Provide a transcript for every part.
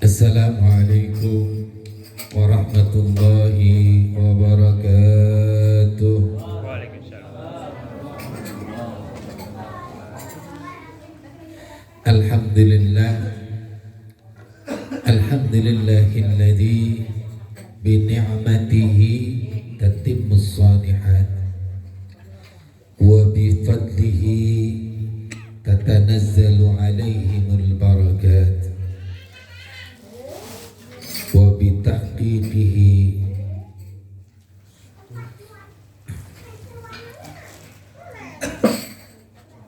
Assalamualaikum warahmatullahi wabarakatuh. Alhamdulillah, alhamdulillahilladzi bi ni'matihi tatimmus shalihat wa bi fadlihi tatanazzalu alaihimul barakat wa bi tahqiqihi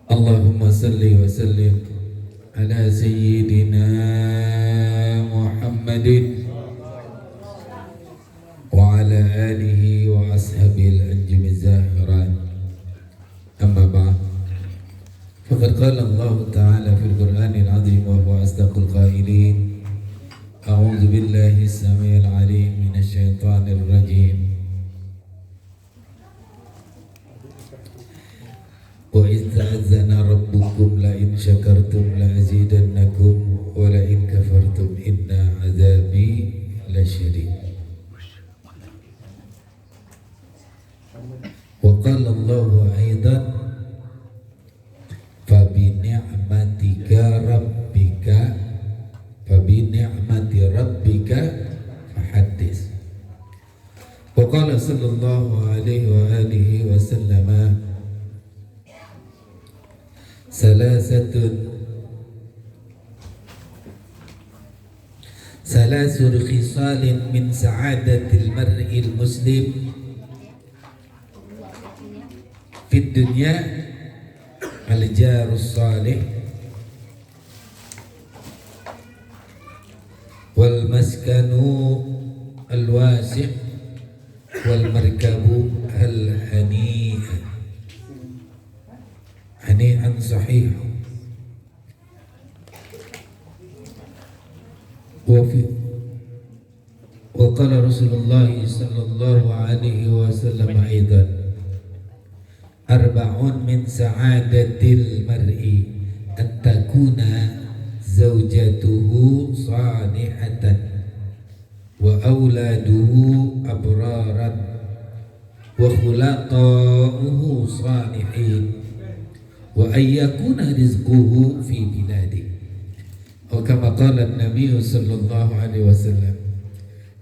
Allahumma salli wa sallim ala sayyidina Muhammadin wa ala alihi wa ashabil anjum zahiran. Amma ba'd, faqad qala Allah ta'ala fil Qur'anil 'azim wa huwa asdaqul qailin. A'udzu billahi as-sami'il 'alim minasy syaithanir rajim. Wa idz ta'azzana rabbukum la in syakartum la azidannakum wa la in kafartum inna 'adzabi lasyadid. Wa qala Allahu aidan fa bi ni'matika rabbika fahaddits. Wa qala sallallahu alaihi wa alihi wa sallama salasul khisalin min sa'adatil mar'il muslim fid dunya al-jarus salih wal maskanu al-wasi' wal markabu al-hani'ah hani'an sahih. Wa qala Rasulullah sallallahu alaihi wasallam aidan arba'un min sa'adatil mar'i an takuna zawjatuhu salihatan wa auladuhu abraran wa khulaqa'uhu salihin wa ayyakuna rizquhu fi biladi. Wa kama qala an-nabiy sallallahu alaihi wasallam.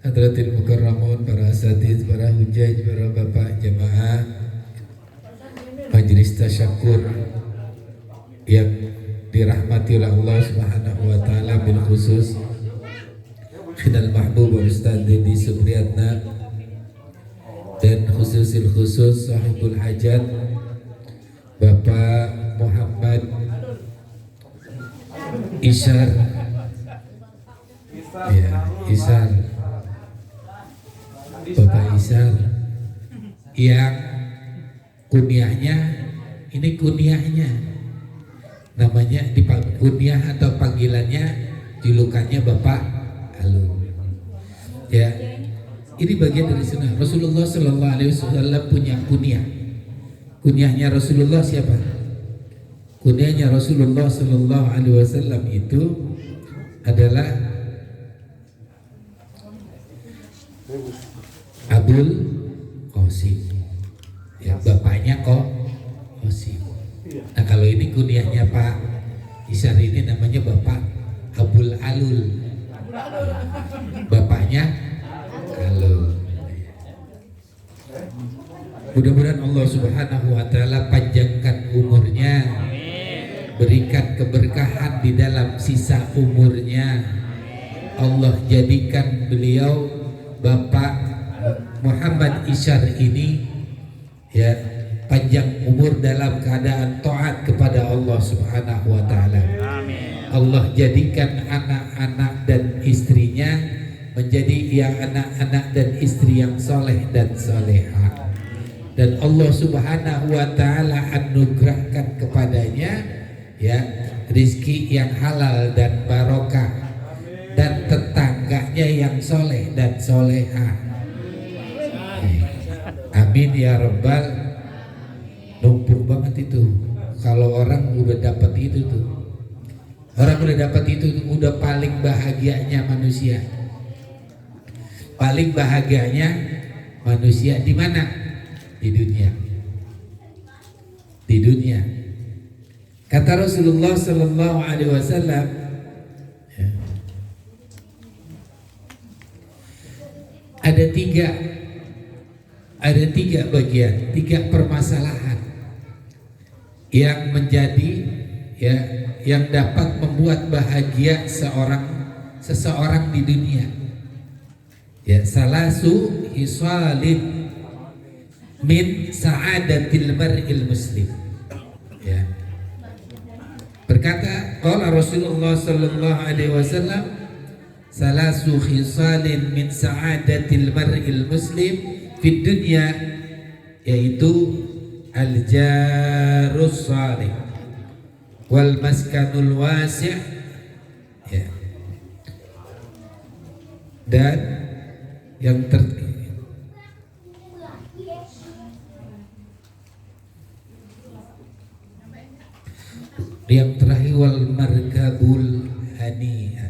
Hadratil mukarramun, para asatiz, para hujjaj, para bapak jemaah majelis tasyakur yang dirahmati oleh Allah Subhanahu wa taala, bil khusus Khidal Mahbub Ustaz Dedi Supriyatna dan khususil khusus sahibul hajat Bapak Muhammad Isyar, ya, Isyar, Bapak Isyar yang kunyahnya, ini kunyahnya namanya di kunyah atau panggilannya julukannya Bapak Alun. Ya, ini bagian dari sunnah Rasulullah Sallallahu Alaihi Wasallam punya kunyah. Kunyahnya Rasulullah siapa? Kunyahnya Rasulullah Sallallahu Alaihi Wasallam itu adalah Abul Qasim. Ya, bapaknya kok Qasim. Nah, kalau ini kunyahnya Pak Isyar ini namanya Bapak Abul Alul. Bapaknya Alul. Mudah-mudahan Allah Subhanahu wa taala panjangkan umurnya, berikan keberkahan di dalam sisa umurnya. Allah jadikan beliau Bapak Muhammad Isyar ini ya panjang umur dalam keadaan taat kepada Allah Subhanahu wa taala. Allah jadikan anak-anak dan istrinya menjadi yang anak-anak dan istri yang soleh dan soleha. Dan Allah Subhanahu wa taala anugerahkan kepadanya ya rizki yang halal dan barokah dan tetangganya yang soleh dan soleha. Amin ya rabbal. Numpuk banget itu kalau orang udah udah dapat itu tuh. Orang udah dapat itu tuh, udah paling bahagianya manusia. Paling bahagianya manusia di mana? Di dunia. Di dunia. Kata Rasulullah sallallahu alaihi wasallam, ya, ada tiga bagian, tiga permasalahan yang menjadi, ya, yang dapat membuat bahagia seseorang di dunia. Ya, salasu hisalin min sa'adatil mar'il muslim. Ya. Berkata qala Rasulullah sallallahu alaihi wasallam, salasu hisalin min sa'adatil mar'il muslim fid dunya, yaitu al-jarus salih wal maskanul wasi', ya, dan yang terakhir wal markabul hani'ah.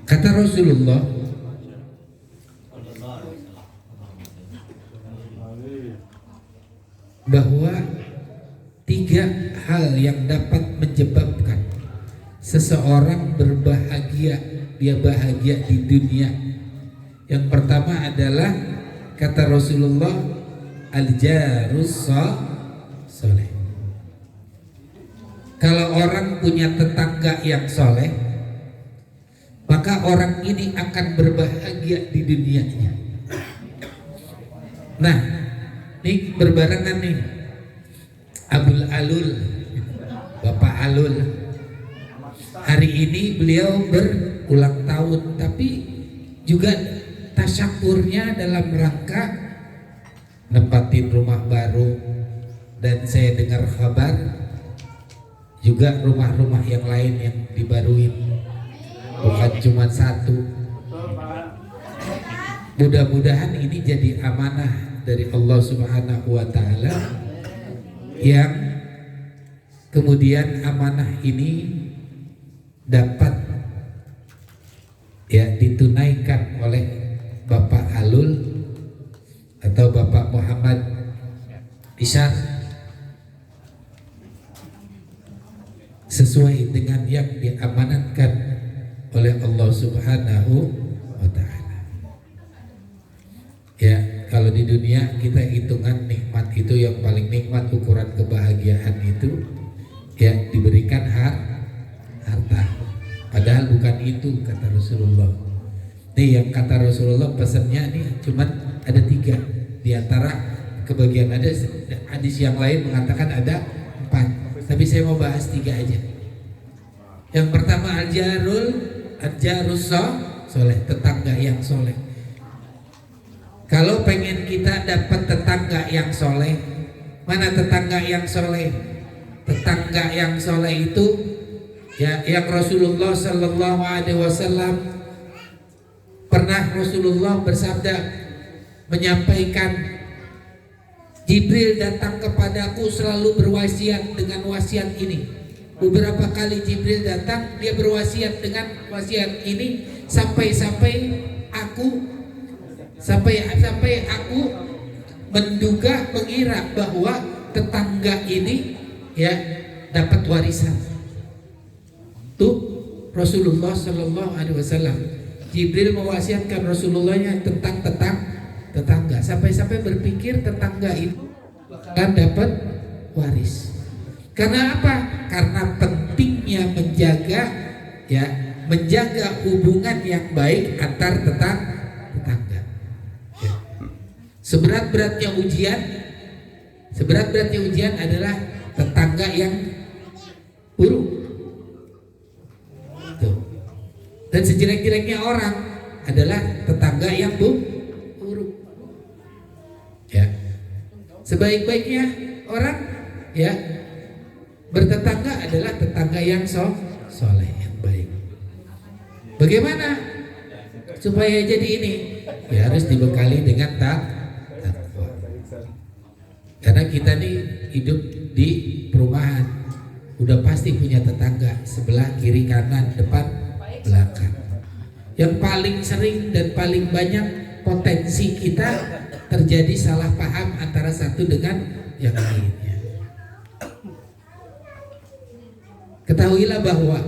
Kata Rasulullah, bahwa tiga hal yang dapat menyebabkan seseorang berbahagia, dia bahagia di dunia. Yang pertama adalah, kata Rasulullah, al-jarus soleh. Kalau orang punya tetangga yang soleh, maka orang ini akan berbahagia di dunianya. Nah, ini berbarengan nih, Abul Alul, Bapak Alul. Hari ini beliau berulang tahun, tapi juga tasyakurnya dalam rangka nempatin rumah baru, dan saya dengar kabar juga rumah-rumah yang lain yang dibaruin, bukan cuma satu. Mudah-mudahan ini jadi amanah dari Allah Subhanahu wa Ta'ala, yang kemudian amanah ini dapat, ya, ditunaikan oleh Bapak Alul atau Bapak Muhammad Isyar sesuai dengan yang diamanatkan oleh Allah Subhanahu wa Ta'ala. Ya, kalau di dunia kita hitungan nikmat itu, yang paling nikmat ukuran kebahagiaan itu, ya, diberikan harta. Padahal bukan itu kata Rasulullah. Nih yang kata Rasulullah pesannya nih cuman ada tiga. Di antara kebahagiaan, ada hadis yang lain mengatakan ada 4. Tapi saya mau bahas 3 aja. Yang pertama al-jarus soleh, tetangga yang soleh. Kalau pengen kita dapat tetangga yang soleh, mana tetangga yang soleh? Tetangga yang soleh itu, ya, yang Rasulullah Sallallahu Alaihi Wasallam pernah Rasulullah bersabda, menyampaikan, Jibril datang kepadaku selalu berwasiat dengan wasiat ini. Beberapa kali Jibril datang, dia berwasiat dengan wasiat ini, sampai aku menduga, mengira bahwa tetangga ini, ya, dapat warisan. Tuh Rasulullah Sallallahu Alaihi Wasallam, Jibril mewasiatkan Rasulullahnya tentang tetangga, sampai berpikir tetangga itu akan dapat waris. Karena apa? Karena pentingnya menjaga hubungan yang baik antar tetangga. Ya. Seberat-beratnya ujian adalah tetangga yang buruk. Tuh. Dan sejelek-jeleknya orang adalah tetangga yang buruk. Ya, sebaik-baiknya orang, ya, bertetangga adalah tetangga yang soleh, yang baik. Bagaimana supaya jadi ini? Ya, harus dibekali dengan takwa. Karena kita nih hidup di perumahan, udah pasti punya tetangga sebelah, kiri, kanan, depan, belakang. Yang paling sering dan paling banyak potensi kita terjadi salah paham antara satu dengan yang lainnya. Ketahuilah bahwa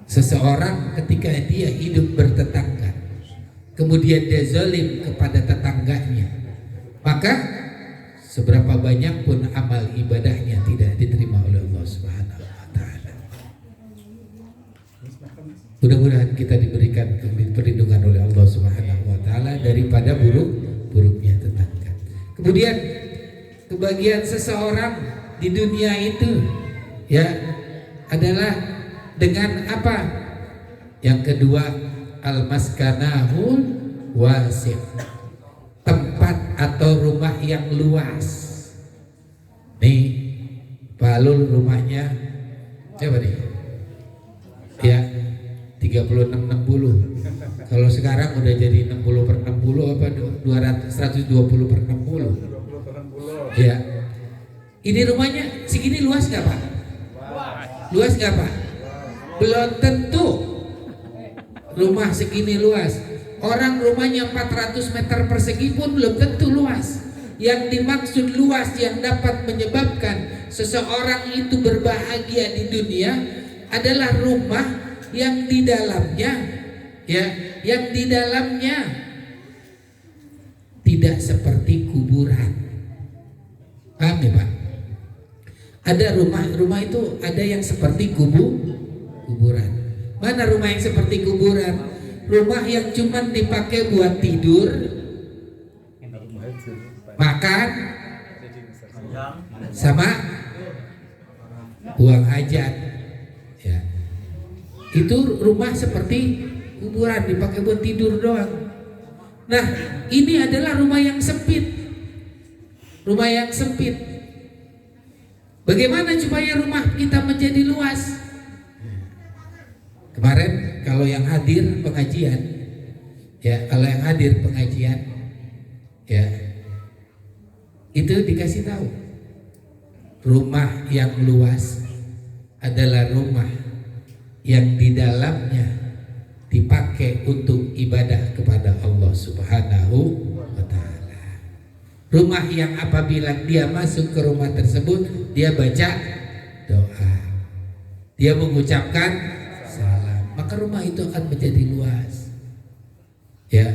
seseorang ketika dia hidup bertetangga, kemudian dia zalim kepada tetangganya, maka seberapa banyak pun amal ibadahnya tidak diterima oleh Allah Subhanahu wa taala. Mudah-mudahan kita diberikan perlindungan oleh Allah Subhanahu wa taala daripada buruk-buruknya tetangga. Kemudian kebahagiaan seseorang di dunia itu ya adalah dengan apa? Yang kedua, al-maskanahul wasi', tempat atau rumah yang luas. Nih, Pak Alul rumahnya coba nih. Ya, 36-60. Kalau sekarang udah jadi 60/60 apa 120/60. Ya. Ini rumahnya segini luas nggak Pak? Luas nggak Pak? Belum tentu rumah segini luas. Orang rumahnya 400 meter persegi pun belum tentu luas. Yang dimaksud luas yang dapat menyebabkan seseorang itu berbahagia di dunia adalah rumah yang di dalamnya tidak seperti kuburan. Paham ya Pak? Ada rumah itu ada yang seperti kuburan. Mana rumah yang seperti kuburan? Rumah yang cuman dipakai buat tidur, makan, sama buang hajat. Ya. Itu rumah seperti kuburan, dipakai buat tidur doang. Nah, ini adalah rumah yang sempit. Rumah yang sempit. Bagaimana supaya rumah kita menjadi luas? Kemarin kalau yang hadir pengajian, ya itu dikasih tahu, rumah yang luas adalah rumah yang di dalamnya dipakai untuk ibadah kepada Allah Subhanahu wa ta'ala. Rumah yang apabila dia masuk ke rumah tersebut, dia baca doa, dia mengucapkan salam, maka rumah itu akan menjadi luas. Ya,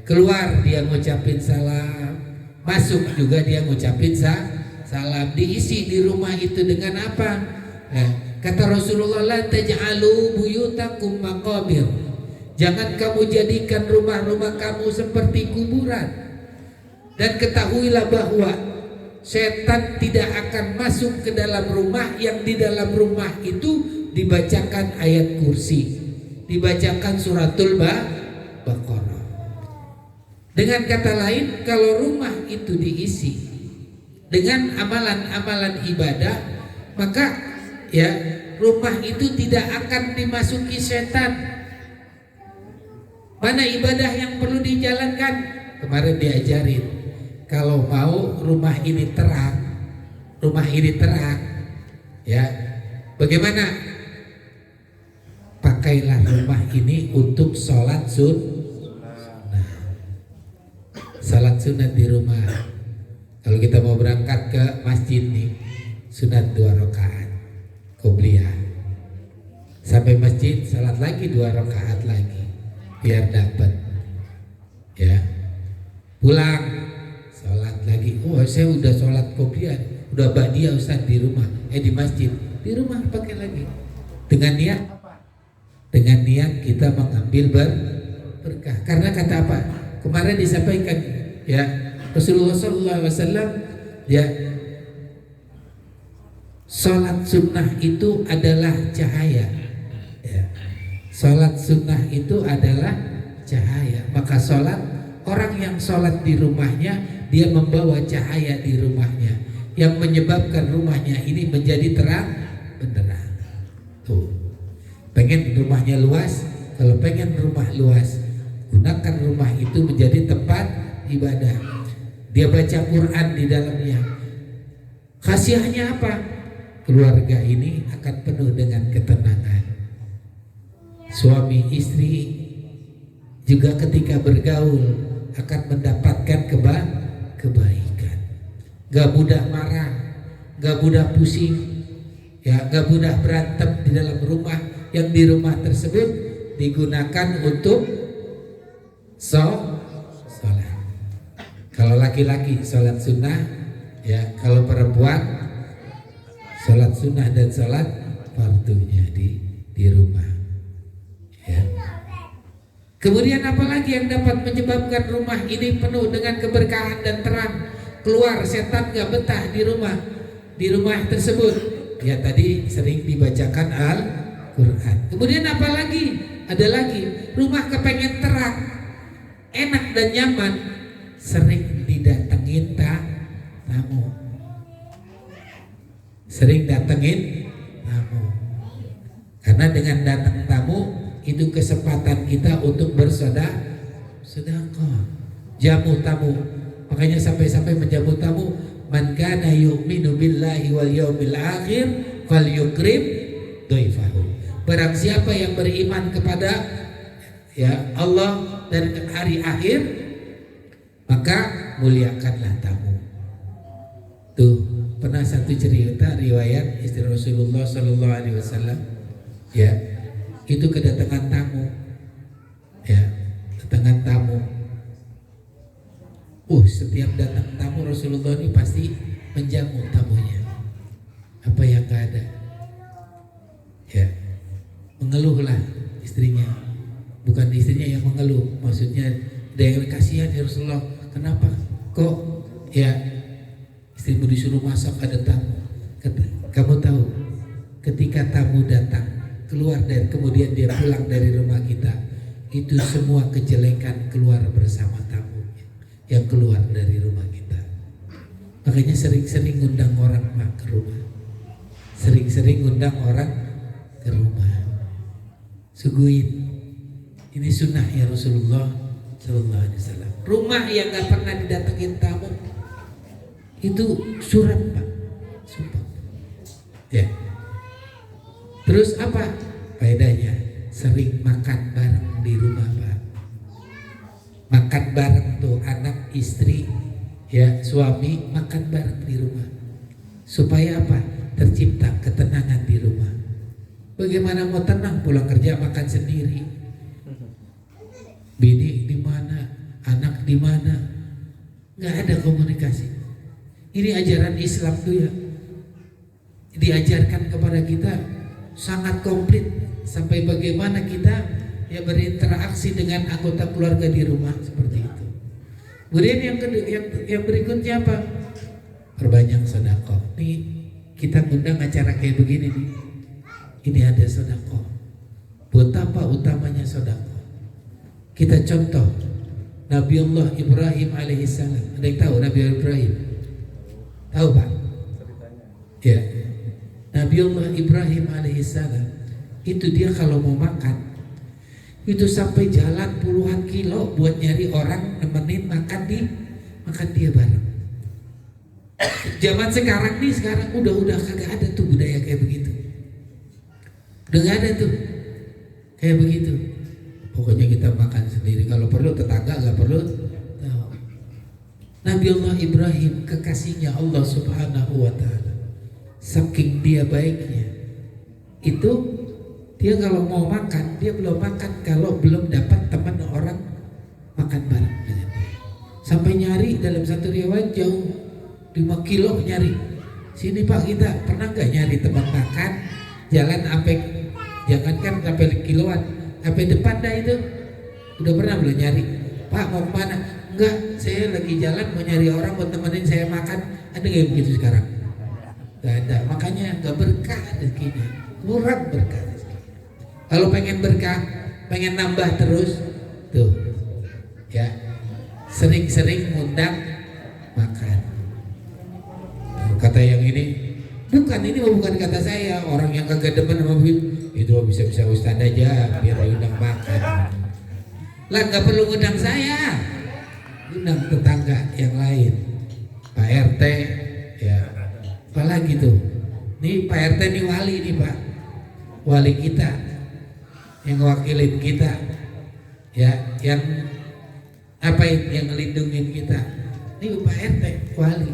keluar dia ngucapin salam, masuk juga dia ngucapin salam. Diisi di rumah itu dengan apa? Ya, kata Rasulullah, la taj'alu buyutakum maqabir. Jangan kamu jadikan rumah-rumah kamu seperti kuburan. Dan ketahuilah bahwa setan tidak akan masuk ke dalam rumah yang di dalam rumah itu dibacakan ayat kursi, dibacakan suratul Baqarah. Dengan kata lain, kalau rumah itu diisi dengan amalan-amalan ibadah, maka ya rumah itu tidak akan dimasuki setan. Mana ibadah yang perlu dijalankan? Kemarin diajarin, kalau mau rumah ini terang, ya, bagaimana? Pakailah rumah ini untuk sholat sunnah. Sholat sunat di rumah. Kalau kita mau berangkat ke masjid nih, sunat 2 rakaat, qobliyah. Sampai masjid, sholat lagi 2 rakaat lagi, biar dapat. Ya, pulang, sholat lagi. Oh, saya udah sholat qobliyah, udah ba'diyah Ustaz di rumah, di masjid, di rumah pakai lagi. Dengan niat apa? Dengan niat kita mengambil berkah. Karena kata apa? Kemarin disampaikan ya Rasulullah SAW, ya, sholat sunnah itu adalah cahaya. Ya. Sholat sunnah itu adalah cahaya. Maka sholat, orang yang sholat di rumahnya, dia membawa cahaya di rumahnya, yang menyebabkan rumahnya ini menjadi terang benderang. Tuh, pengen rumahnya luas? Kalau pengen rumah luas, gunakan rumah itu menjadi tempat ibadah. Dia baca Quran di dalamnya. Khasiatnya apa? Keluarga ini akan penuh dengan ketenangan. Suami istri juga ketika bergaul akan mendapatkan kebaikan. Gak mudah marah, gak mudah pusing, ya, gak mudah berantem di dalam rumah. Yang di rumah tersebut digunakan untuk sholat. Kalau laki-laki sholat sunnah, ya, kalau perempuan sholat sunnah dan sholat fardunya di rumah. Ya. Kemudian apalagi yang dapat menyebabkan rumah ini penuh dengan keberkahan dan terang? Keluar setan gak betah di rumah tersebut. Ya, tadi sering dibacakan Al-Quran. Kemudian apalagi? Ada lagi, rumah kepengen terang, enak dan nyaman, sering didatengin tamu. Sering datengin tamu. Karena dengan datang tamu itu kesempatan kita untuk bersedekah. Jamu tamu. Makanya sampai-sampai menjamu tamu, man kana yu'minu billahi wal yawmil akhir falyukrim dhaifahu. Barang siapa yang beriman kepada, ya, Allah dan hari akhir, maka muliakanlah tamu. Tuh, pernah satu cerita riwayat istri Rasulullah Sallallahu Alaihi Wasallam, ya, itu kedatangan tamu, ya, kedatangan tamu. Setiap datang tamu Rasulullah ini pasti menjamu tamunya. Apa yang gak ada, ya, mengeluhlah istrinya. Bukan istrinya yang mengeluh, maksudnya ada yang kasihan, ya Rasulullah, kenapa kok, ya, istrimu disuruh masak, ada tamu. Kamu tahu, ketika tamu datang keluar dan kemudian dia pulang dari rumah kita, itu semua kejelekan keluar bersama tamu yang keluar dari rumah kita. Makanya sering-sering undang orang ke rumah, sering-sering undang orang ke rumah. Suguhin, ini sunnah ya Rasulullah Sallallahu Alaihi Wasallam. Rumah yang gak pernah didatengin tamu itu suram, Pak, sumpah. Ya. Terus apa faedahnya? Sering makan bareng di rumah, Pak. Makan bareng tuh anak istri, ya, suami makan bareng di rumah. Supaya apa? Tercipta ketenangan di rumah. Bagaimana mau tenang pulang kerja makan sendiri? Bini di mana? Anak di mana? Nggak ada komunikasi. Ini ajaran Islam tuh, ya, diajarkan kepada kita sangat komplit sampai bagaimana kita, ya, berinteraksi dengan anggota keluarga di rumah seperti itu. Kemudian yang berikutnya apa? Perbanyak sedekah. Nih kita ngundang acara kayak begini nih. Ini ada sedekah. Betapa utamanya sedekah. Kita contoh Nabiullah Ibrahim alaihissalam. Ada yang tahu Nabi Ibrahim? Tahu, Pak? Ya. Nabiullah Ibrahim alaihissalam itu dia kalau mau makan itu sampai jalan puluhan kilo buat nyari orang nemenin makan dia bareng. Zaman sekarang nih, sekarang udah kagak ada tuh budaya kayak begitu. Udah gak ada tuh kayak begitu. Pokoknya kita makan sendiri, kalau perlu tetangga, gak perlu tahu. Nabiullah Ibrahim, kekasihnya Allah Subhanahu wa Ta'ala, saking dia baiknya, itu dia kalau mau makan, dia belum makan kalau belum dapat teman orang makan bareng dengan dia. Sampai nyari dalam satu riwayat jauh 5 kilo nyari. Sini Pak, kita pernah nggak nyari teman makan jalan sampai, jangankan sampai kiloan, sampai depan dah itu. Udah pernah belum nyari? Pak mau kemana? Enggak, saya lagi jalan mau nyari orang buat temenin saya makan. Ada nggak begitu sekarang? Gak ada. Makanya nggak berkah rezekinya, kurang berkah. Kalau pengen berkah, pengen nambah terus, tuh, ya, sering-sering ngundang makan. Kata yang ini, bukan kata saya. Orang yang kagak demen sama itu bisa ustad aja biar undang makan. Lah nggak perlu undang saya, undang tetangga yang lain, Pak RT, ya, Apalagi tuh, nih Pak RT nih wali nih Pak, wali kita, yang wakilin kita, ya, yang apa yang ngelindungin kita. Ini Pak RT wali,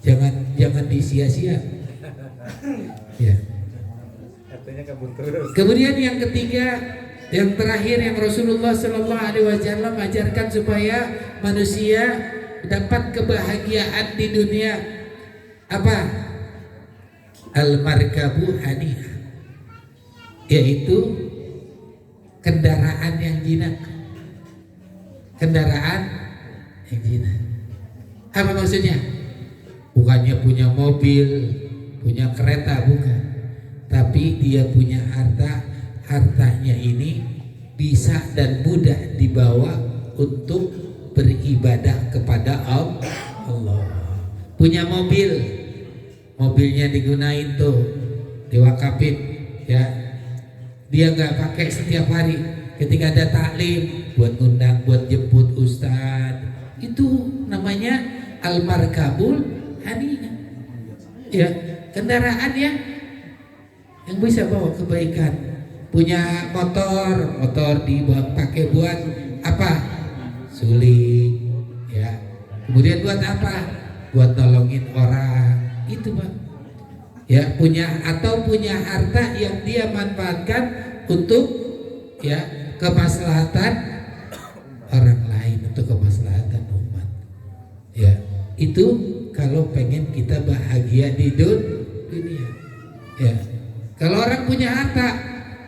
ya. Jangan disia-sia, ya. Kemudian yang ketiga, yang terakhir yang Rasulullah Shallallahu Alaihi Wasallam ajarkan supaya manusia dapat kebahagiaan di dunia apa? Al-markabu haniyah, yaitu kendaraan yang jinak. Kendaraan yang jinak. Apa maksudnya? Bukannya punya mobil, punya kereta, bukan. Tapi dia punya harta, hartanya ini bisa dan mudah dibawa untuk beribadah kepada Allah. Punya mobil, mobilnya digunain tuh, diwakafin, ya. Dia nggak pakai setiap hari. Ketika ada taklim, buat undang, buat jemput ustadz, itu namanya al-markabul haniyah. Ya, kendaraan yang bisa bawa kebaikan. Punya motor dipakai buat apa? Suling, ya. Kemudian buat apa? Buat nolongin orang. Itu Pak. Ya, punya harta yang dia manfaatkan untuk ya kemaslahatan orang lain, untuk kemaslahatan umat. Ya, itu kalau pengen kita bahagia di dunia. Ya. Kalau orang punya harta,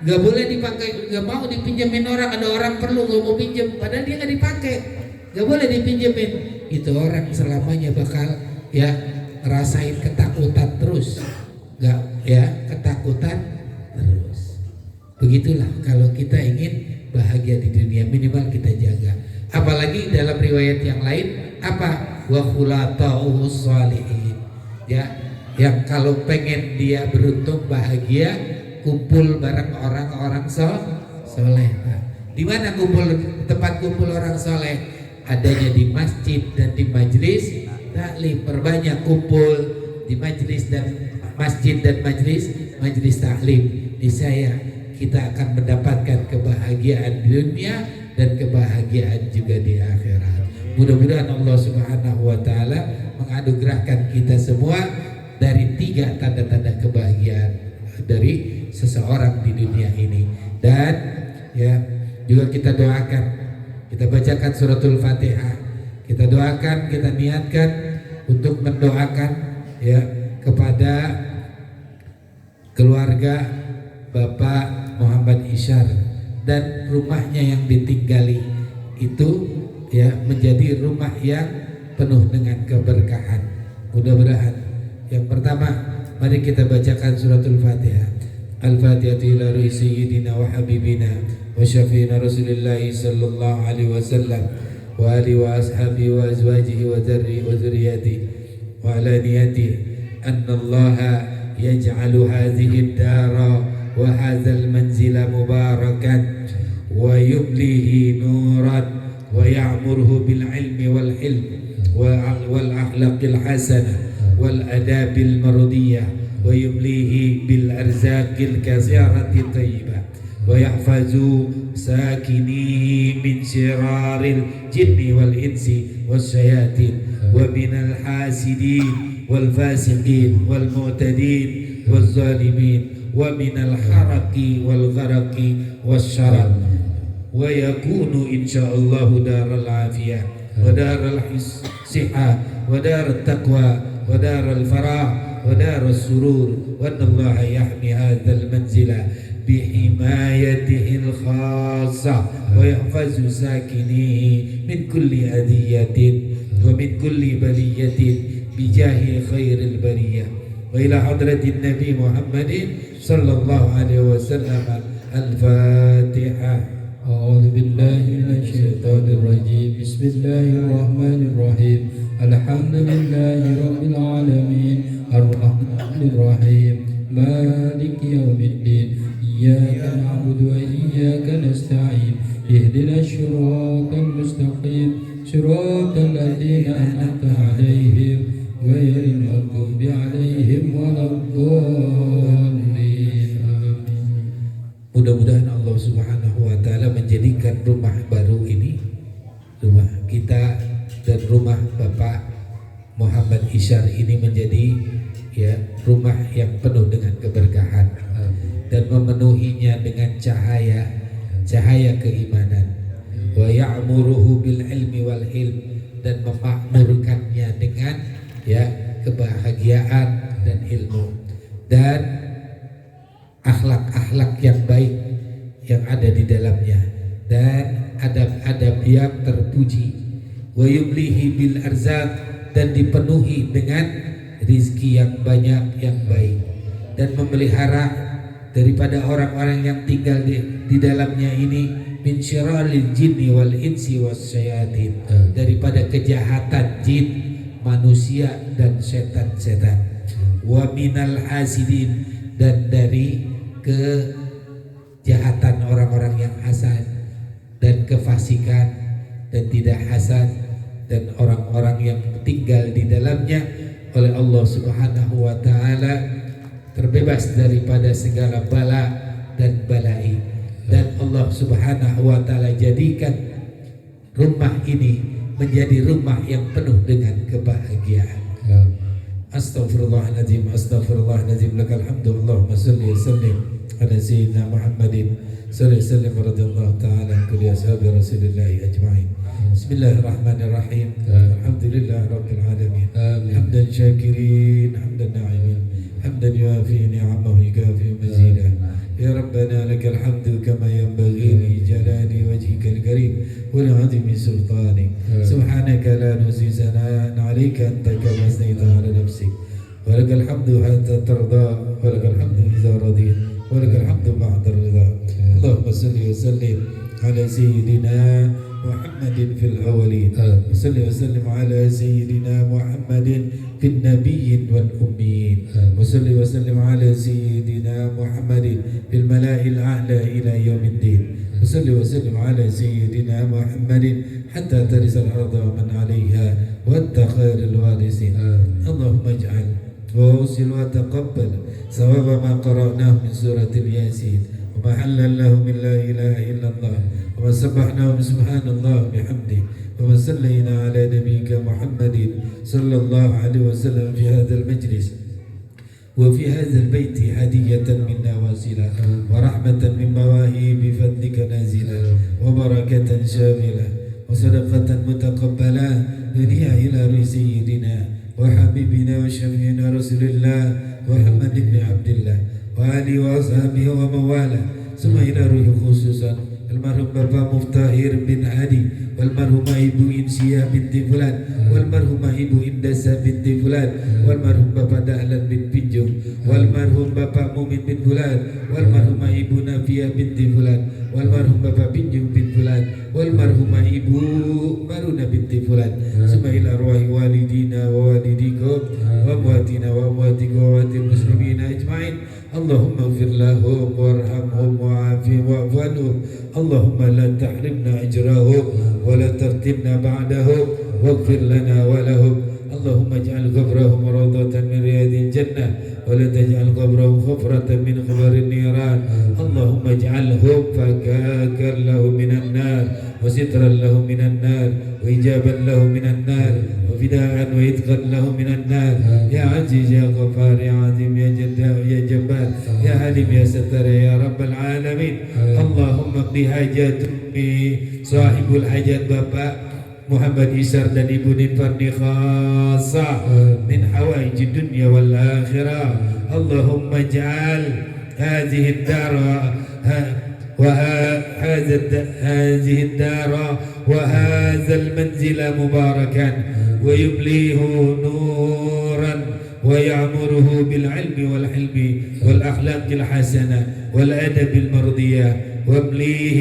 nggak boleh dipakai, nggak mau dipinjemin orang. Ada orang perlu nggak mau pinjem, padahal dia nggak dipakai, nggak boleh dipinjemin. Itu orang selamanya bakal ya ngerasain ketakutan terus, nggak ya, ketakutan terus. Begitulah kalau kita ingin bahagia di dunia, minimal kita jaga. Apalagi dalam riwayat yang lain apa? Wa khulata'us shalihin, ya. Yang kalau pengen dia beruntung bahagia, kumpul bareng orang-orang soleh. Di mana tempat kumpul orang soleh? Adanya di masjid dan di majelis taklim. Perbanyak kumpul di majelis dan masjid dan majelis taklim. Di saya kita akan mendapatkan kebahagiaan di dunia dan kebahagiaan juga di akhirat. Mudah-mudahan Allah Subhanahu wa taala menganugerahkan kita semua dari 3 tanda-tanda kebahagiaan dari seseorang di dunia ini. Dan ya juga kita doakan, kita bacakan suratul Fatihah, kita doakan, kita niatkan untuk mendoakan ya kepada keluarga Bapak Muhammad Isyar dan rumahnya yang ditinggali itu ya menjadi rumah yang penuh dengan keberkahan. Mudah-mudahan. Yang pertama, mari kita bacakan suratul Fatihah. Al-Fatihatu ila ruhi sayyidina wa habibina wa syafiina Rasulillah sallallahu alaihi wasallam wa alihi wa ashabihi wa azwajihi wa dzurriyyatihi wa ala niyati anna Allah yaj'alu hadhihi ad-dara wa hadzal manzila mubarakan wa yublihi nuran wa ya'muruhu bil ilmi wal hilm wal akhlaqil hasanah والآداب المرضية ويمليه بالأرزاق الكثيرة الطيبة ويحفظ ساكنيه من شرار الجن والإنس والشياطين ومن الحاسدين والفاسقين والمعتدين والظالمين ومن الحرق والغرق والشرر ويكون إن شاء الله دار العافية ودار الصحة ودار التقوى ودار الفرح ودار السرور وأن الله يحمي هذا المنزل بحمايته الخاصة ويحفظ ساكنيه من كل أذية ومن كل بلية بجاه خير البرية وإلى حضرة النبي محمد صلى الله عليه وسلم الفاتحة. أعوذ بالله من الشيطان الرجيم. بسم الله الرحمن الرحيم. الحمد لله رب العالمين الرحمن الرحيم مالك يوم الدين إياك نعبد وإياك نستعين اهدنا الصراط المستقيم صراط الذين أنعمت عليهم غير المغضوب عليهم ولا الضالين آمين. Mudah-mudahan Allah Subhanahu wa taala menjadikan rumah baru ini, rumah kita dan rumah Bapak Muhammad Isyar ini menjadi ya rumah yang penuh dengan keberkahan dan memenuhinya dengan cahaya keimanan, wa ya'muruhu bil ilmi wal ilm, dan memakmurkannya dengan ya kebahagiaan dan ilmu dan akhlak-akhlak yang baik yang ada di dalamnya dan adab-adab yang terpuji, wa yublihi bil arzaq, dan dipenuhi dengan rizki yang banyak yang baik, dan memelihara daripada orang-orang yang tinggal di dalamnya ini min syarril jinni wal insi was syayatin, daripada kejahatan jin, manusia dan setan-setan, wa minal hasidin, dan dari kejahatan orang-orang yang hasad dan kefasikan dan tidak hasad, dan orang-orang yang tinggal di dalamnya oleh Allah Subhanahu wa taala terbebas daripada segala bala dan balai, dan Allah Subhanahu wa taala jadikan rumah ini menjadi rumah yang penuh dengan kebahagiaan. Astaghfirullahaladzim, astaghfirullahaladzim, lakal hamdu, Allahumma salli wa sallim ala sayyidina Muhammadin sallallahu alaihi wasallam radhiyallahu ta'ala an kulli ashabi rasulillahi ajma'in. Bismillahirrahmanirrahim. Alhamdulillah rabbil alamin. Hamdan syakirin, hamdan na'imin, hamdan yuafi ni'amahu yukafi mazidah. Ya Rabbana lakal hamdu kama yanbaghi li jalali wajhikal karim wa li 'azimi sultanik. Subhanaka la nuhsi sana'an 'alaika anta kama asnaita 'ala nafsik. Wa lakal hamdu hatta tarda, wa lakal hamdu idza radit, wa lakal hamdu ba'da ridha. Allahumma salli wa sallim ala sayyidina محمد في الأولين وصل وسلم على سيدنا محمد في النبيين والأميين وصل وسلم على سيدنا محمد في الملأ الأعلى إلى يوم الدين وصل وسلم على سيدنا محمد حتى ترث الأرض ومن عليها وأنت خير الوارثين. اللهم اجعل ووصل وتقبل ثواب ما قرأناه من سورة الياسين ومحلا له من لا إله إلا الله وما سبحناه سبحان الله بحمده وما صلينا على نبيك محمد صلى الله عليه وسلم في هذا المجلس وفي هذا البيت هدية منا واصلة ورحمة من مواهب فضلك نازلة وبركة شاملة وصدقة متقبلة هدية إلى سيدنا وحبيبنا وشفيعنا رسول الله محمد بن عبد الله وآله وأصحابه ومواله، ثم إلى روح خصوصا المرحوم Bapak Muftahir bin Hadi, walmarhumah Ibu Insia binti Fulan, walmarhumah Ibu Indasa binti Fulan, walmarhum Bapak Dahlan bin Pinjung, walmarhum Bapak Mumin bin Fulan, walmarhumah Ibu Nafiyah binti Fulan, walmarhum Bapak Pinjung bin Fulan, walmarhumah Ibu Maruna binti Fulan, summa ila arwahi walidina wa walidikum wa amwatina wa amwatikum wa amwatil muslimina ajma'in. Allahumma ighfir lahum warhamhum wa'afihim wa'fu anhum. Allahumma la tahrimna ajrahum wa la tartibna ba'dahum waghfir lana wa lahum. Allahumma ij'al qabrahum rawdatan min riyadil jannah wa la taj'al qabrahum khufratan min khubarin niran. Allahumma ij'alhum fakakan lahum minan nar wa sitran lahum minan nar wa ijaban lahum minan nar wa fidaan wa idqan lahum minan nar. Ya Aziz ya Ghaffar ya Azim ya Jaddah ya Jabbar ya Halim ya Sattar ya Rabbal Alamin. Allahumma qdi hajatumi sahibul hajat Bapak Muhammad Isyar dan Ibu Ninfarni khasa min hawaij dunya wal akhirah. Allahumma ij'al hadhihi ad-dar هذه الدار وهذا المنزل مباركا ويمليه نورا ويعمره بالعلم والحلم والأخلاق الحسنة والأدب المرضية وامليه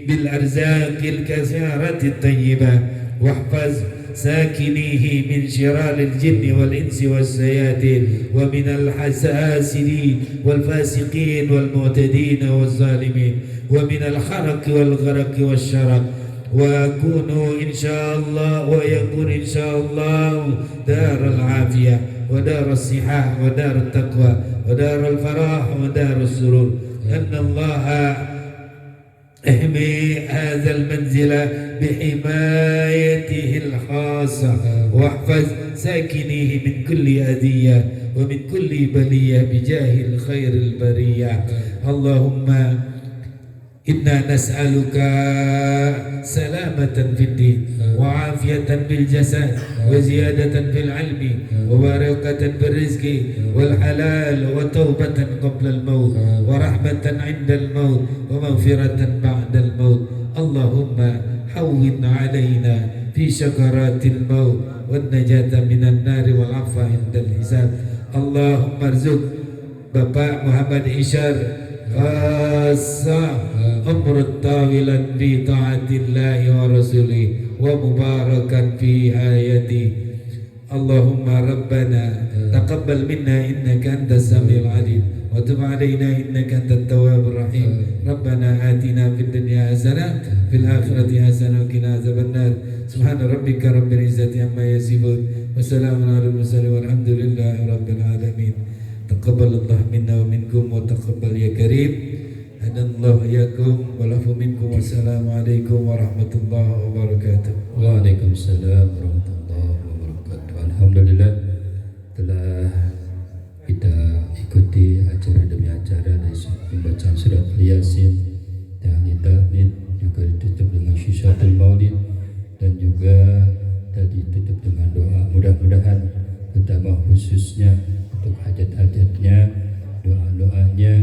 بالأرزاق الكثيرة الطيبة واحفظ ساكنيه من شرار الجن والإنس والشياطين ومن الحاسدين والفاسقين والمعتدين والظالمين ومن الخرق والغرق والشرق وأكون إن شاء الله ويكون إن شاء الله دار العافية ودار الصحة ودار التقوى ودار الفرح ودار السرور. أن الله احمي هذا المنزل بحمايته الخاصة واحفظ ساكنيه من كل أذية ومن كل بلية بجاه الخير البرية. اللهم إنا نسألك سلامة في الدين وعافية في الجسد وزيادة في العلم وبركة في الرزق والحلال وتوبة قبل الموت ورحمة عند الموت ومغفرة بعد الموت. اللهم حون علينا في شكرات الموت والنجاة من النار والعفو عند الحساب. اللهم ارزق Bapak Muhammad Isyar umur tawilan bi taatillahi wa rasulih wa mubarakan fi hayati. Allahumma rabbana taqabbal minna innaka antas samiul alim wa tub alaina innaka antat tawwabur rahim. Rabbana atina fid dunya hasanah fil akhirati hasanah wa qina azabannar. Subhana rabbika rabbil izzati amma yasifun wa salamun alal mursalin walhamdulillahi rabbil alamin. Taqabbalallahu minna wa minkum wa taqabbal ya karim. Hadanallahu iyyakum wa lafu minkum. Wassalamualaikum warahmatullahi wabarakatuh. Waalaikumsalam warahmatullahi wabarakatuh. Alhamdulillah telah kita ikuti acara demi acara dari pembacaan surat Yasin dan tahmid, juga ditutup dengan syisatul maulid, dan juga tadi ditutup dengan doa. Mudah-mudahan terutama khususnya untuk hajat-hajatnya, doa-doanya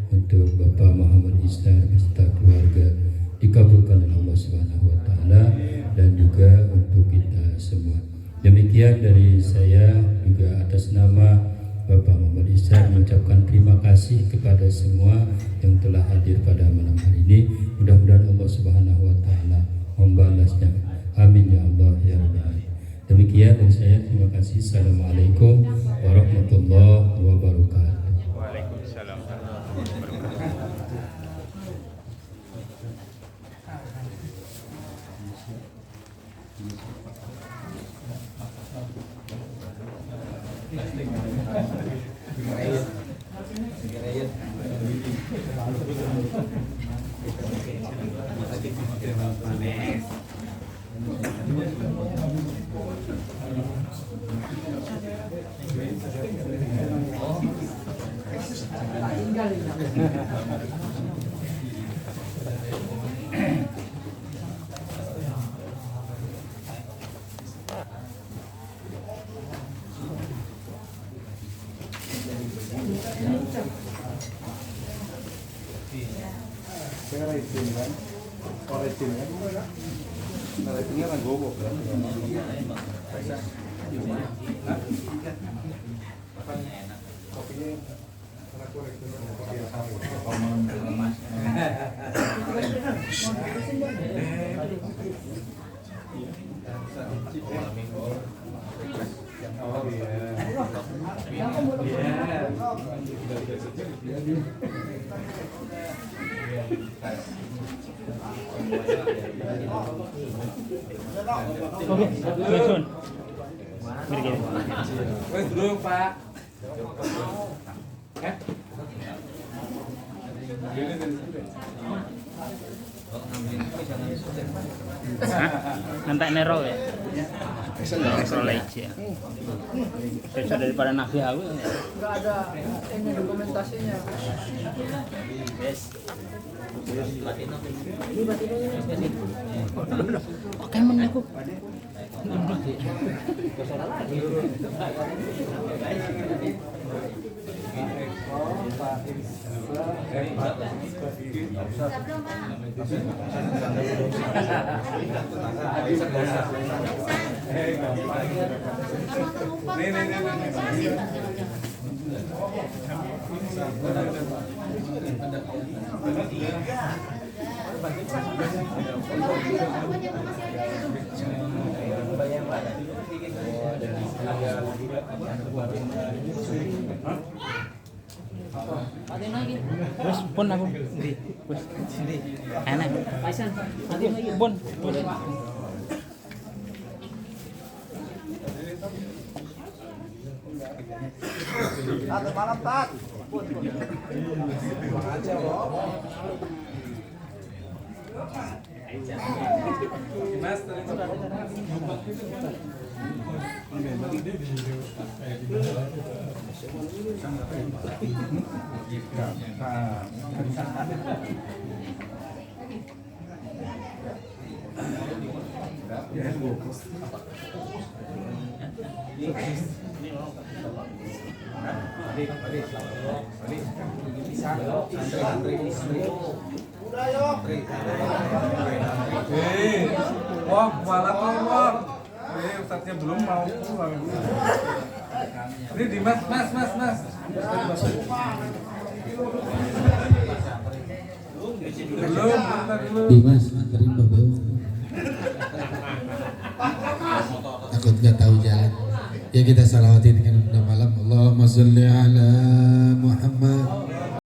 untuk Bapak Muhammad Isyar beserta keluarga dikabulkan oleh Allah Subhanahu wa taala, dan juga untuk kita semua. Demikian dari saya, juga atas nama Bapak Muhammad Isyar mengucapkan terima kasih kepada semua yang telah hadir pada malam hari ini. Mudah-mudahan Allah Subhanahu wa taala membalasnya. Amin ya Allah ya rabbal alamin. Demikian dari saya, terima kasih. Assalamualaikum warahmatullahi wabarakatuh. Waalaikumsalam warahmatullahi wabarakatuh. Oke, Sun. Begini. Wes dulu Pak. Nanti nero ya. Nero aja. Besok daripada nabi aku. Enggak ada ini dokumentasinya. Yes. Oke menaku. Wes pun aku di wes sini. Enak. Paisan. Nanti lagi pun. Wah, malah wah. Ustadznya belum mau pulang. Ini di mas. Belum, bentar dulu. Dimas, anterin Babeu. Takut nggak tahu jalan. Ya kita salawatin dengan udah malam. Allahumma sholli ala Muhammad.